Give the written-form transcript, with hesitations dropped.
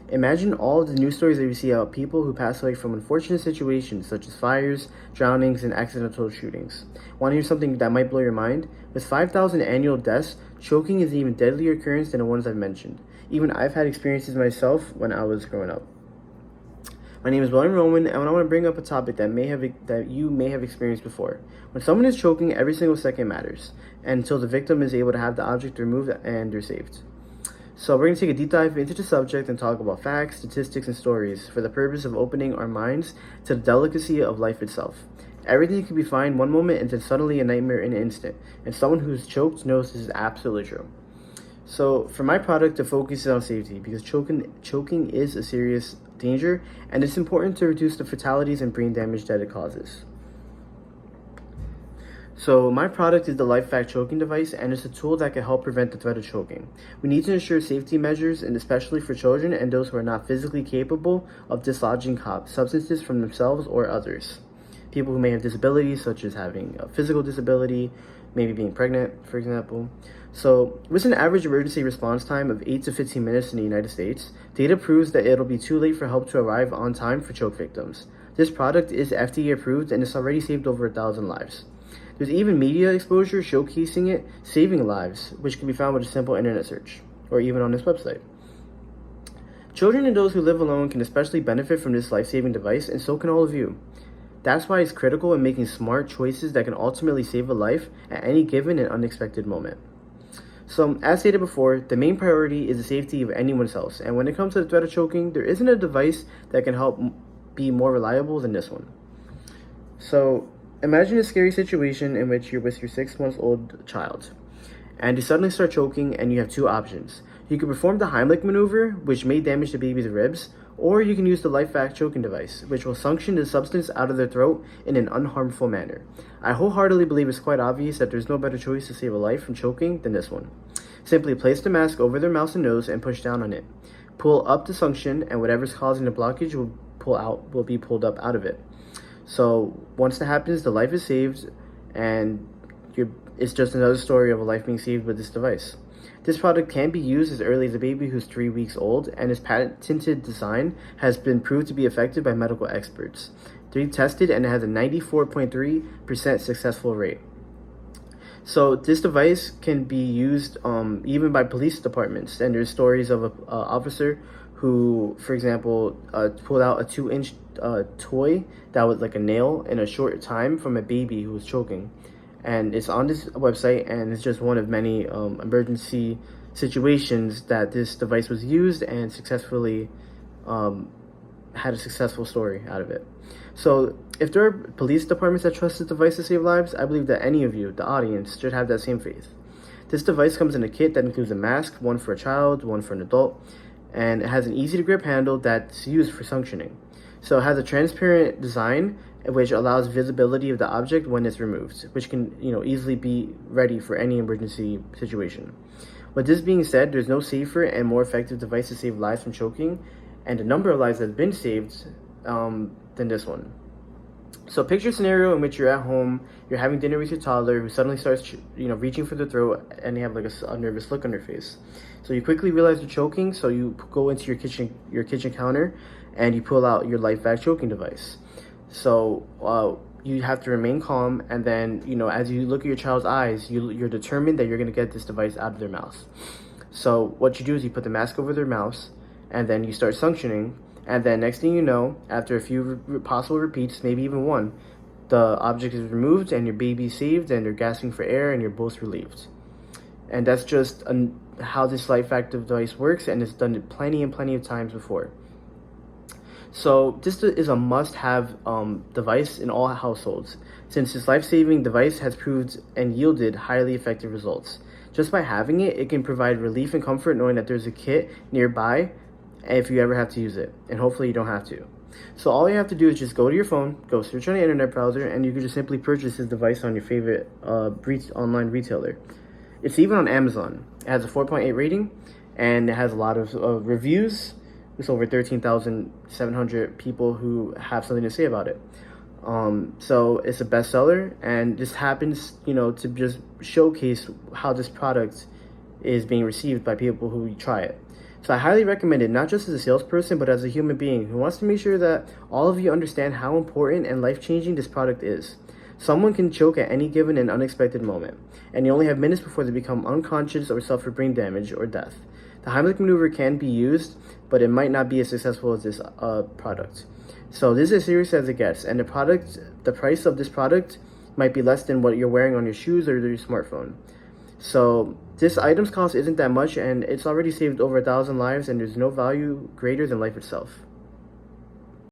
Imagine all the news stories that you see about people who pass away from unfortunate situations such as fires, drownings, and accidental shootings. Want to hear something that might blow your mind? With 5,000 annual deaths, choking is an even deadlier occurrence than the ones I've mentioned. Even I've had experiences myself when I was growing up. My name is William Roman, and I want to bring up a topic that you may have experienced before. When someone is choking, every single second matters, until the victim is able to have the object removed and they're saved. So we're going to take a deep dive into the subject and talk about facts, statistics, and stories for the purpose of opening our minds to the delicacy of life itself. Everything can be fine one moment and then suddenly a nightmare in an instant, and someone who's choked knows this is absolutely true. So for my product, the focus is on safety because choking is a serious danger, and it's important to reduce the fatalities and brain damage that it causes. So my product is the Lifevac choking device, and it's a tool that can help prevent the threat of choking. We need to ensure safety measures, and especially for children and those who are not physically capable of dislodging substances from themselves or others. People who may have disabilities, such as having a physical disability, maybe being pregnant, for example. So with an average emergency response time of 8 to 15 minutes in the United States, data proves that it'll be too late for help to arrive on time for choke victims. This product is FDA approved, and it's already saved over 1,000 lives. There's even media exposure showcasing it saving lives, which can be found with a simple internet search, or even on this website. Children and those who live alone can especially benefit from this life-saving device, and so can all of you. That's why it's critical in making smart choices that can ultimately save a life at any given and unexpected moment. So, as stated before, the main priority is the safety of anyone's else, and when it comes to the threat of choking, there isn't a device that can help be more reliable than this one. So, imagine a scary situation in which you're with your 6-month-old child, and you suddenly start choking, and you have two options. You can perform the Heimlich maneuver, which may damage the baby's ribs, or you can use the Lifevac choking device, which will suction the substance out of their throat in an unharmful manner. I wholeheartedly believe it's quite obvious that there's no better choice to save a life from choking than this one. Simply place the mask over their mouth and nose and push down on it. Pull up the suction, and whatever's causing the blockage will be pulled up out of it. So once that happens, the life is saved, and it's just another story of a life being saved with this device. This product can be used as early as a baby who's 3 weeks old, and its patented design has been proved to be effective by medical experts. They've tested, and it has a 94.3% successful rate. So this device can be used even by police departments, and there's stories of an officer who, for example, pulled out a 2-inch toy that was like a nail in a short time from a baby who was choking. And it's on this website, and it's just one of many emergency situations that this device was used and successfully had a successful story out of it. So if there are police departments that trust this device to save lives, I believe that any of you, the audience, should have that same faith. This device comes in a kit that includes a mask, one for a child, one for an adult, and it has an easy-to-grip handle that's used for suctioning. So it has a transparent design which allows visibility of the object when it's removed, which can easily be ready for any emergency situation. With this being said, there's no safer and more effective device to save lives from choking, and the number of lives that have been saved than this one. So picture a scenario in which you're at home, you're having dinner with your toddler who suddenly starts reaching for the throat, and they have like a nervous look on their face. So you quickly realize they're choking, so you go into your kitchen counter and you pull out your Lifevac choking device. So you have to remain calm, and then as you look at your child's eyes, you're determined that you're going to get this device out of their mouth. So what you do is you put the mask over their mouths, and then you start suctioning, and then next thing you know, after a few possible repeats, maybe even one, the object is removed and your baby's saved, and they're gasping for air, and you're both relieved. And that's just how this Lifevac device works, and it's done it plenty of times before. So this is a must-have device in all households, since this life-saving device has proved and yielded highly effective results. Just by having it, it can provide relief and comfort knowing that there's a kit nearby if you ever have to use it, and hopefully you don't have to. So all you have to do is just go to your phone, go search on the internet browser, and you can just simply purchase this device on your favorite online retailer. It's even on Amazon. It has a 4.8 rating, and it has a lot of reviews. There's over 13,700 people who have something to say about it. So it's a bestseller, and this happens, to just showcase how this product is being received by people who try it. So I highly recommend it, not just as a salesperson, but as a human being who wants to make sure that all of you understand how important and life-changing this product is. Someone can choke at any given and unexpected moment, and you only have minutes before they become unconscious or suffer brain damage or death. The Heimlich maneuver can be used, but it might not be as successful as this product. So this is as serious as it gets, and the price of this product might be less than what you're wearing on your shoes or your smartphone. So this item's cost isn't that much, and it's already saved over 1,000 lives, and there's no value greater than life itself.